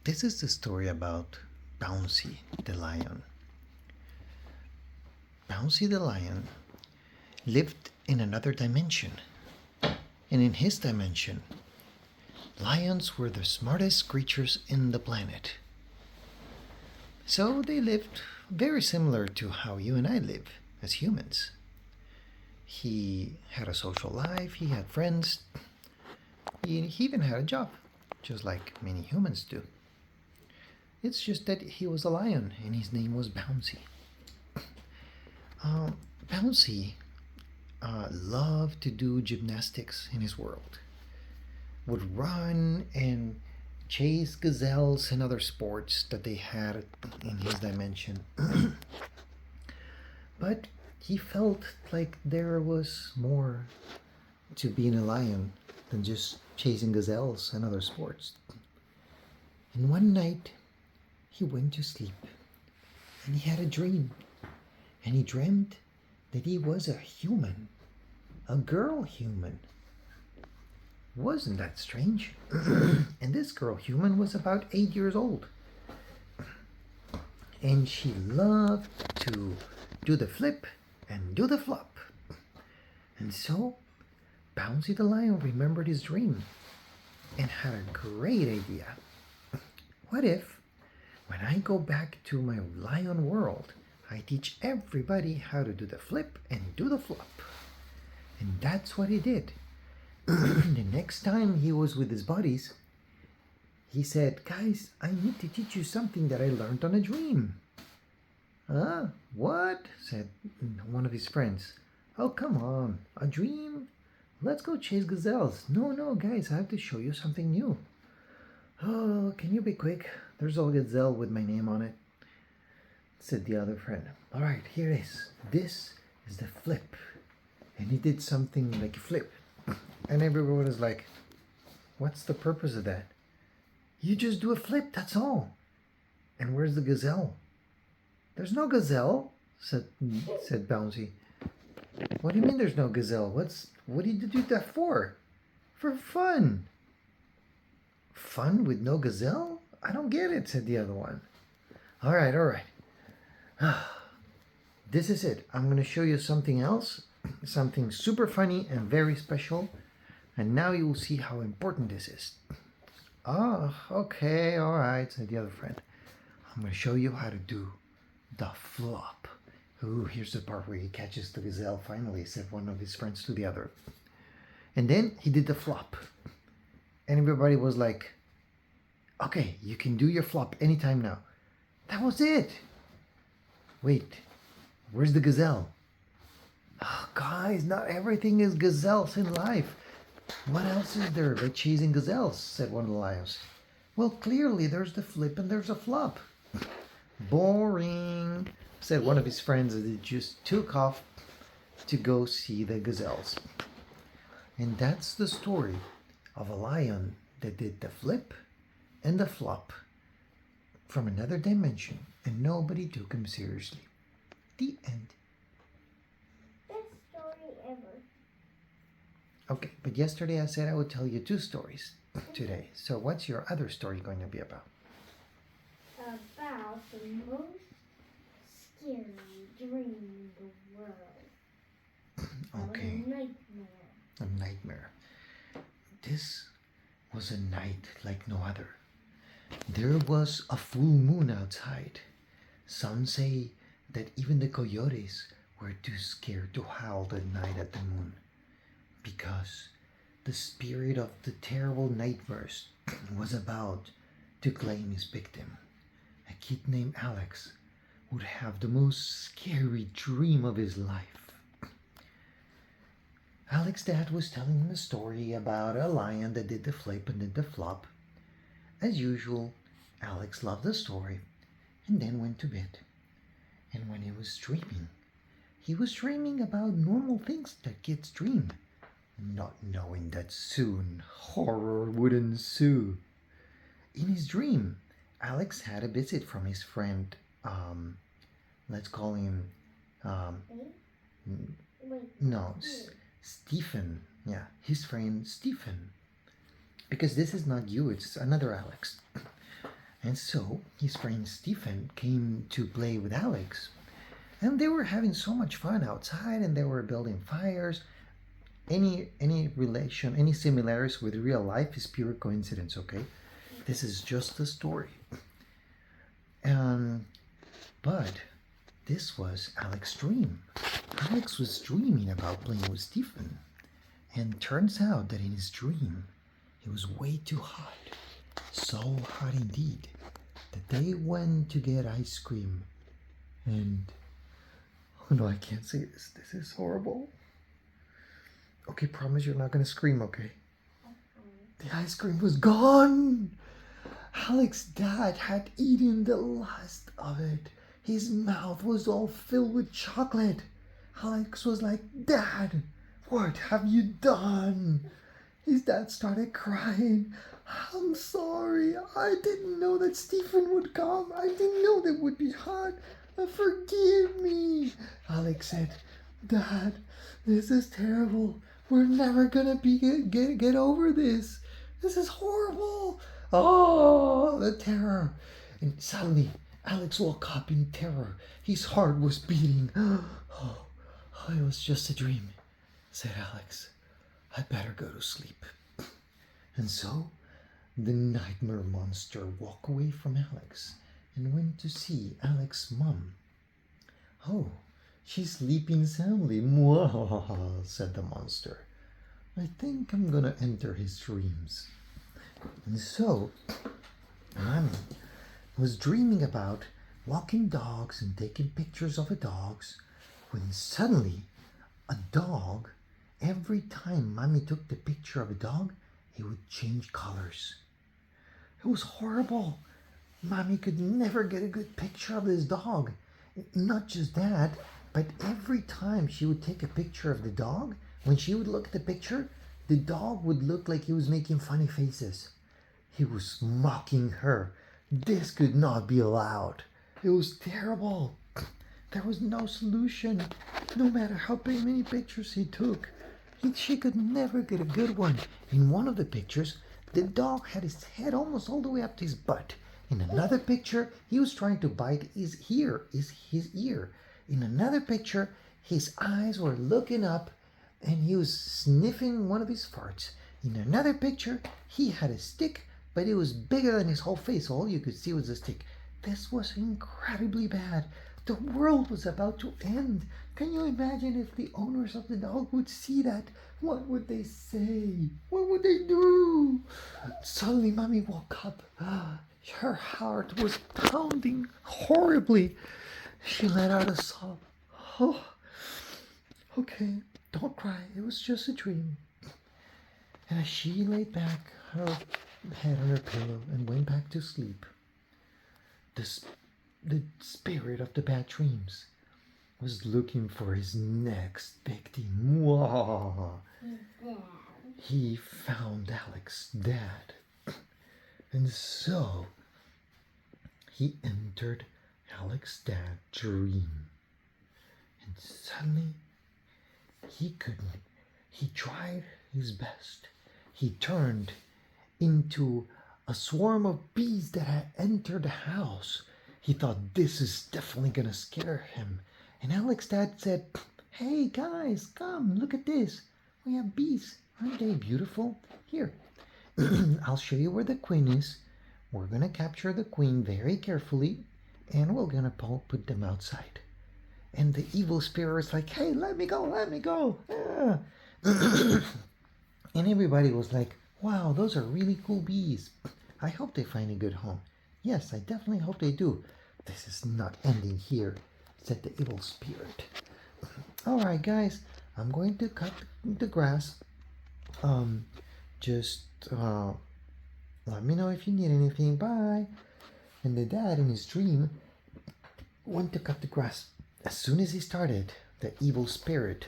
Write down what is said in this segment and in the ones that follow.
This is the story about Bouncy the lion. Bouncy the lion lived in another dimension, and in his dimension, lions were the smartest creatures in the planet. So they lived very similar to how you and I live as humans. He had a social life, he had friends, he even had a job, just like many humans do. It's just that he was a lion and his name was Bouncy. Bouncy loved to do gymnastics in his world, would run and chase gazelles and other sports that they had in his dimension. But he felt like there was more to being a lion than just chasing gazelles and other sports. And one night, he went to sleep and he had a dream. And he dreamed that he was a human, a girl human. Wasn't that strange? And this girl human was about 8 years old. And she loved to do the flip and do the flop. And so Bouncy the lion remembered his dream and had a great idea. What if, when I go back to my lion world, I teach everybody how to do the flip and do the flop? And that's what he did. The next time he was with his buddies, he said, "Guys, I need to teach you something that I learned on a dream." "Huh? What?" said one of his friends. "Oh, come on, a dream? Let's go chase gazelles." No, guys, I have to show you something new." "Oh, can you be quick? There's a gazelle with my name on it," said the other friend. "All right, here it is. This is the flip." And he did something like a flip. And everyone was like, "What's the purpose of that?" "You just do a flip, that's all." "And where's the gazelle?" "There's no gazelle," said Bouncy. "What do you mean there's no gazelle? What did you do that for?" "For fun." "Fun with no gazelle? I don't get it," said the other one. All right. This is it. I'm going to show you something else, something super funny and very special. And now you will see how important this is. "Oh, okay, all right," said the other friend. "I'm going to show you how to do the flop." "Ooh, here's the part where he catches the gazelle finally," said one of his friends to the other. And then he did the flop. And everybody was like, "Okay, you can do your flop anytime now." That was it. Wait, where's the gazelle? "Oh, guys, not everything is gazelles in life. What else is there but chasing gazelles?" said one of the lions. "Well, clearly there's the flip and there's a flop." "Boring," said one of his friends as he just took off to go see the gazelles. And that's the story of a lion that did the flip and the flop from another dimension, and nobody took him seriously. The end. Best story ever. Okay, but yesterday I said I would tell you 2 stories today. So what's your other story going to be about? About the most scary dream in the world. Okay, A nightmare. a nightmare. This was a night like no other. There was a full moon outside. Some say that even the coyotes were too scared to howl that night at the moon, because the spirit of the terrible nightmares was about to claim his victim. A kid named Alex would have the most scary dream of his life. Alex's dad was telling him a story about a lion that did the flip and did the flop. As usual, Alex loved the story and then went to bed. And when he was dreaming about normal things that kids dream, not knowing that soon horror would ensue. In his dream, Alex had a visit from his friend, let's call him, no, Stephen. Yeah, his friend Stephen. Because this is not you, it's another Alex. And so his friend Stephen came to play with Alex. And they were having so much fun outside and they were building fires. Any relation, any similarities with real life is pure coincidence, okay? This is just a story. But this was Alex's dream. Alex was dreaming about playing with Stephen. And turns out that in his dream, it was way too hot. So hot indeed that they went to get ice cream. And, oh no, I can't say this. This is horrible. Okay, promise you're not going to scream, okay? The ice cream was gone. Alex's dad had eaten the last of it. His mouth was all filled with chocolate. Alex was like, Dad, what have you done? His dad started crying. I'm sorry. I didn't know that Stephen would come. I didn't know that it would be hot. Forgive me. Alex said, Dad, this is terrible. We're never gonna get over this. This is horrible. Oh, the terror. And suddenly, Alex woke up in terror. His heart was beating. Oh, it was just a dream, said Alex. I better go to sleep. And so, the nightmare monster walked away from Alex and went to see Alex's mom. Oh, she's sleeping soundly, Mwah, said the monster. I think I'm gonna enter his dreams. And so, Mommy was dreaming about walking dogs and taking pictures of the dogs when suddenly a dog, every time Mommy took the picture of a dog, it would change colors. It was horrible. Mommy could never get a good picture of this dog. Not just that, but every time she would take a picture of the dog, when she would look at the picture, the dog would look like he was making funny faces. He was mocking her. This could not be allowed. It was terrible. There was no solution. No matter how many pictures he took, she could never get a good one. In one of the pictures, the dog had his head almost all the way up to his butt. In another picture, he was trying to bite his ear. In another picture, his eyes were looking up and he was sniffing one of his farts. In another picture, he had a stick, but it was bigger than his whole face. All you could see was the stick. This was incredibly bad. The world was about to end. Can you imagine if the owners of the dog would see that? What would they say? What would they do? Suddenly, Mommy woke up. Her heart was pounding horribly. She let out a sob. Oh, okay, don't cry. It was just a dream. And as she laid back her head on her pillow and went back to sleep, the spirit of the bad dreams was looking for his next victim. Mwah. He found Alex's dad. And so he entered Alex's dad's dream. And suddenly he couldn't. He tried his best. He turned into a swarm of bees that had entered the house. He thought this is definitely gonna scare him. And Alex's dad said, Hey guys, come, look at this. We have bees. Aren't they beautiful? Here, I'll show you where the queen is. We're gonna capture the queen very carefully and we're gonna put them outside. And the evil spirit is like, hey, let me go, let me go. Ah. And everybody was like, wow, those are really cool bees. I hope they find a good home. Yes, I definitely hope they do. This is not ending here, said the evil spirit. All right, guys, I'm going to cut the grass. Just let me know if you need anything. Bye. And the dad, in his dream, went to cut the grass. As soon as he started, the evil spirit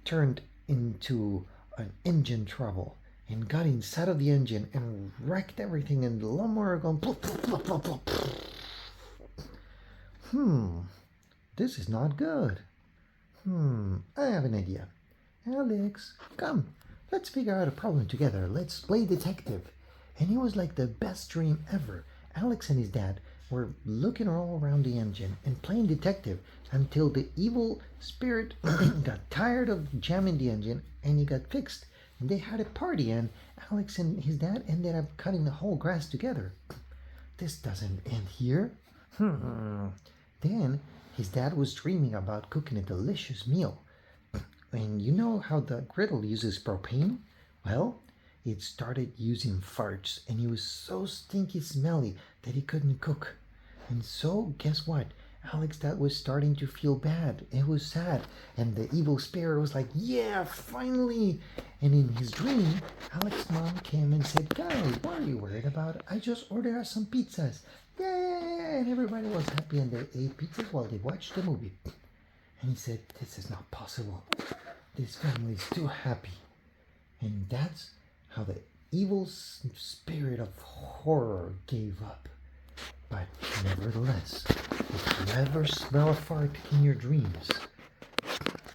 turned into an engine trouble and got inside of the engine and wrecked everything, and the lawnmower going plop, plop, plop, plop, plop. This is not good. I have an idea. Alex, come, let's figure out a problem together. Let's play detective. And it was like the best dream ever. Alex and his dad were looking all around the engine and playing detective until the evil spirit got tired of jamming the engine and he got fixed. And they had a party, and Alex and his dad ended up cutting the whole grass together. This doesn't end here. Then his dad was dreaming about cooking a delicious meal. And you know how the griddle uses propane? Well, it started using farts, and he was so stinky smelly that he couldn't cook. And so, guess what? Alex dad was starting to feel bad. It was sad. And the evil spirit was like, yeah, finally. And in his dream, Alex's mom came and said, guys, what are you worried about? I just ordered us some pizzas. Yay! And everybody was happy and they ate pizzas while they watched the movie. And he said, this is not possible. This family is too happy. And that's how the evil spirit of horror gave up. But nevertheless, if you ever smell a fart in your dreams,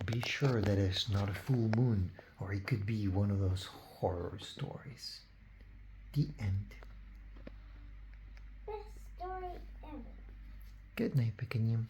be sure that it's not a full moon, or it could be one of those horror stories. The end. Best story ever. Good night, Pequeño.